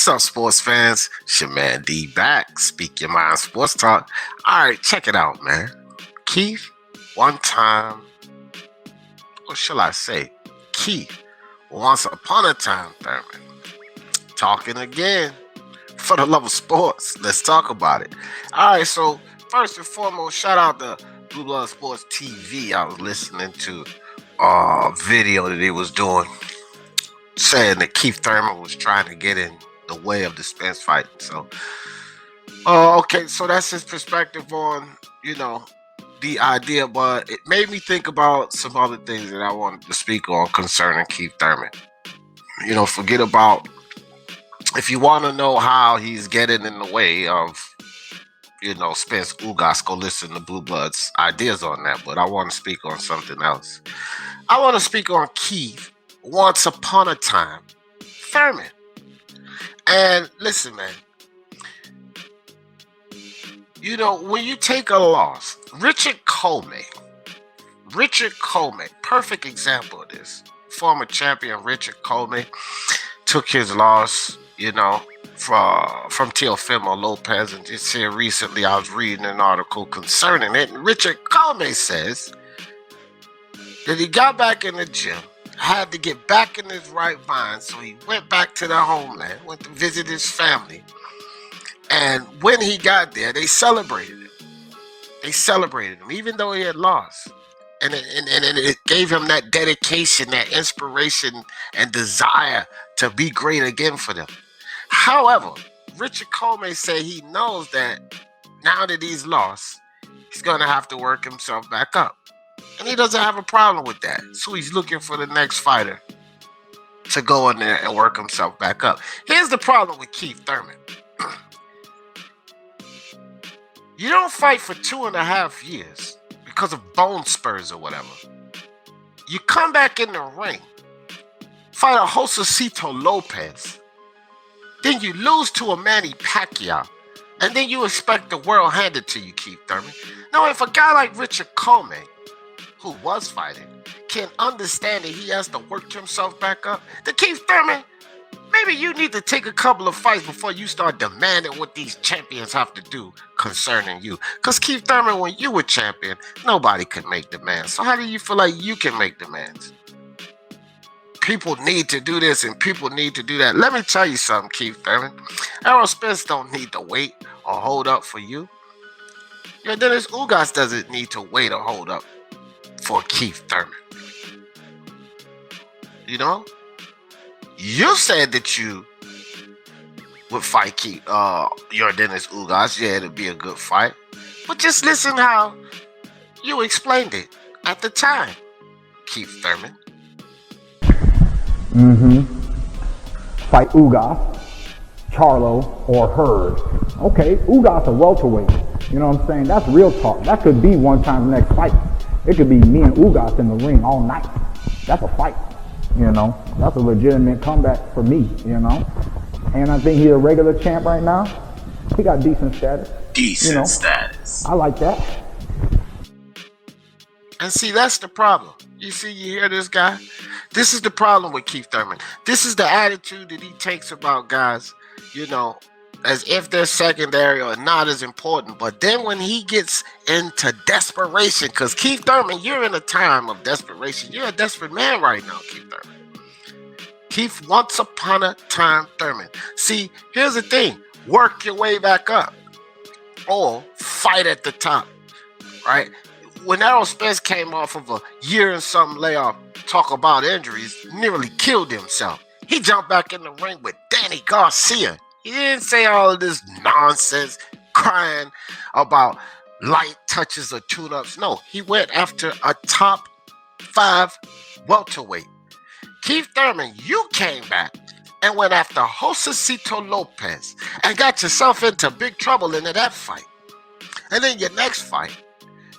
What's up, sports fans? It's your man D back. Speak Your Mind Sports Talk. All right, check it out, man. Keith, one time, what shall I say? Keith, once upon a time, Thurman. Talking again. For the love of sports, let's talk about it. All right, so first and foremost, shout out to Blue Blood Sports TV. I was listening to a video that he was doing saying that Keith Thurman was trying to get in the way of the Spence fight. So, okay, so that's his perspective on, the idea, but it made me think about some other things that I wanted to speak on concerning Keith Thurman. Forget about, if you want to know how he's getting in the way of, Spence Ugas, go listen to Blue Blood's ideas on that, but I want to speak on something else. I want to speak on Keith, once upon a time, Thurman. And listen, man, when you take a loss, Richard Coleman, perfect example of this. Former champion Richard Coleman took his loss, from Teofimo Lopez. And just here recently, I was reading an article concerning it. And Richard Coleman says that he got back in the gym, had to get back in his right mind, so he went back to their homeland, went to visit his family. And when he got there, they celebrated him. Even though he had lost. And it gave him that dedication, that inspiration, and desire to be great again for them. However, Richard Coleman said he knows that now that he's lost, he's going to have to work himself back up. And he doesn't have a problem with that. So he's looking for the next fighter to go in there and work himself back up. Here's the problem with Keith Thurman. You don't fight for 2.5 years because of bone spurs or whatever. You come back in the ring, fight a Josesito Lopez, then you lose to a Manny Pacquiao, and then you expect the world handed to you, Keith Thurman. Now, if a guy like Richard Coleman, who was fighting, can understand that he has to work himself back up, then Keith Thurman, maybe you need to take a couple of fights before you start demanding what these champions have to do concerning you. Because Keith Thurman, when you were champion, nobody could make demands. So how do you feel like you can make demands? People need to do this and people need to do that. Let me tell you something, Keith Thurman. Errol Spence don't need to wait or hold up for you. Dennis Ugas doesn't need to wait or hold up for Keith Thurman. You said that you would fight Keith, Dennis Ugas. Yeah, it'd be a good fight. But just listen how you explained it at the time, Keith Thurman. Fight Ugas, Charlo, or Hurd. Okay, Ugas a welterweight. You know what I'm saying? That's real talk. That could be one time the next fight. It could be me and Ugas in the ring all night. That's a fight. That's a legitimate comeback for me, And I think he's a regular champ right now. He got decent status. Status. I like that. And see, that's the problem. You hear this guy? This is the problem with Keith Thurman. This is the attitude that he takes about guys, as if they're secondary or not as important. But then when he gets into desperation, because Keith Thurman, you're in a time of desperation. You're a desperate man right now, Keith Thurman. Keith, once upon a time, Thurman. See, here's the thing. Work your way back up. Or fight at the top, right? When Errol Spence came off of a year and some layoff, talk about injuries, nearly killed himself. He jumped back in the ring with Danny Garcia. He didn't say all of this nonsense, crying about light touches or tune-ups. No, he went after a top 5 welterweight. Keith Thurman, you came back and went after Josesito Lopez and got yourself into big trouble into that fight. And then your next fight,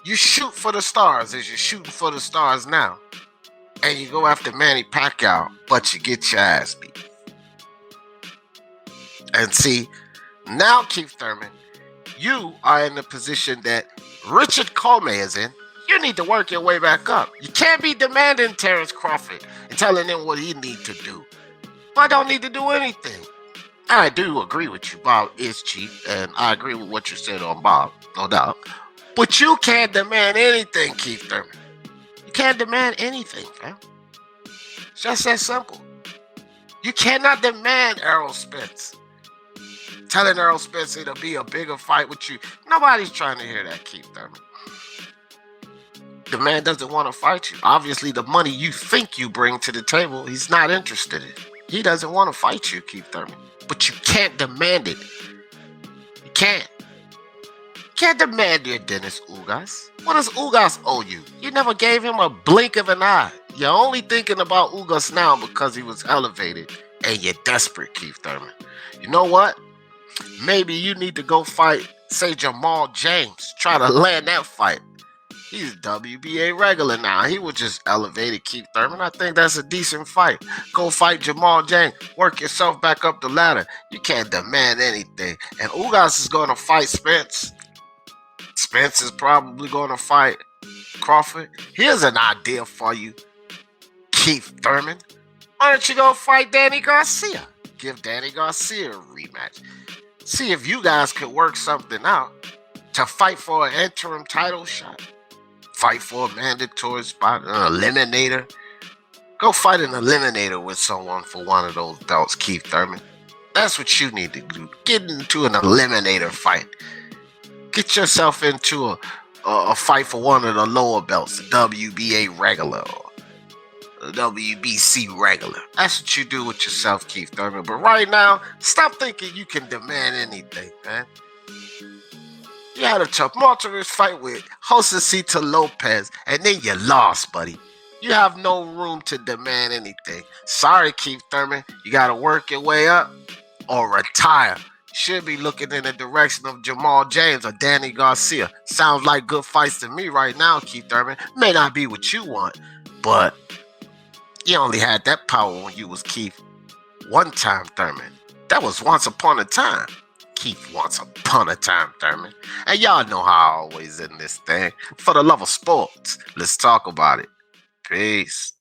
you shoot for the stars as you're shooting for the stars now. And you go after Manny Pacquiao, but you get your ass beat. And see, now Keith Thurman, you are in the position that Richard Coleman is in. You need to work your way back up. You can't be demanding Terrence Crawford and telling him what he needs to do. I don't need to do anything. I do agree with you. Bob is cheap, and I agree with what you said on Bob, no doubt. But you can't demand anything, Keith Thurman. You can't demand anything, fam. It's just that simple. You cannot demand Errol Spence. Telling Errol Spence it'll be a bigger fight with you. Nobody's trying to hear that, Keith Thurman. The man doesn't want to fight you. Obviously, the money you think you bring to the table, he's not interested in. He doesn't want to fight you, Keith Thurman. But you can't demand it. You can't. You can't demand your Dennis Ugas. What does Ugas owe you? You never gave him a blink of an eye. You're only thinking about Ugas now because he was elevated. And you're desperate, Keith Thurman. You know what? Maybe you need to go fight, say, Jamal James. Try to land that fight. He's WBA regular now. He was just elevated, Keith Thurman. I think that's a decent fight. Go fight Jamal James. Work yourself back up the ladder. You can't demand anything. And Ugas is going to fight Spence. Spence is probably going to fight Crawford. Here's an idea for you, Keith Thurman. Why don't you go fight Danny Garcia? Give Danny Garcia a rematch. See if you guys could work something out to fight for an interim title shot. Fight for a mandatory spot, an eliminator. Go fight an eliminator with someone for one of those belts, Keith Thurman. That's what you need to do. Get into an eliminator fight. Get yourself into a fight for one of the lower belts, the WBA regular or the WBC regular. That's what you do with yourself, Keith Thurman. But right now, stop thinking you can demand anything, man. You had a tumultuous fight with Josesito Lopez, and then you lost, buddy. You have no room to demand anything. Sorry, Keith Thurman. You got to work your way up or retire. Should be looking in the direction of Jamal James or Danny Garcia. Sounds like good fights to me right now, Keith Thurman. May not be what you want, but you only had that power when you was Keith one time, Thurman. That was once upon a time. Keith once upon a time, Thurman. And y'all know how I always end this thing. For the love of sports, let's talk about it. Peace.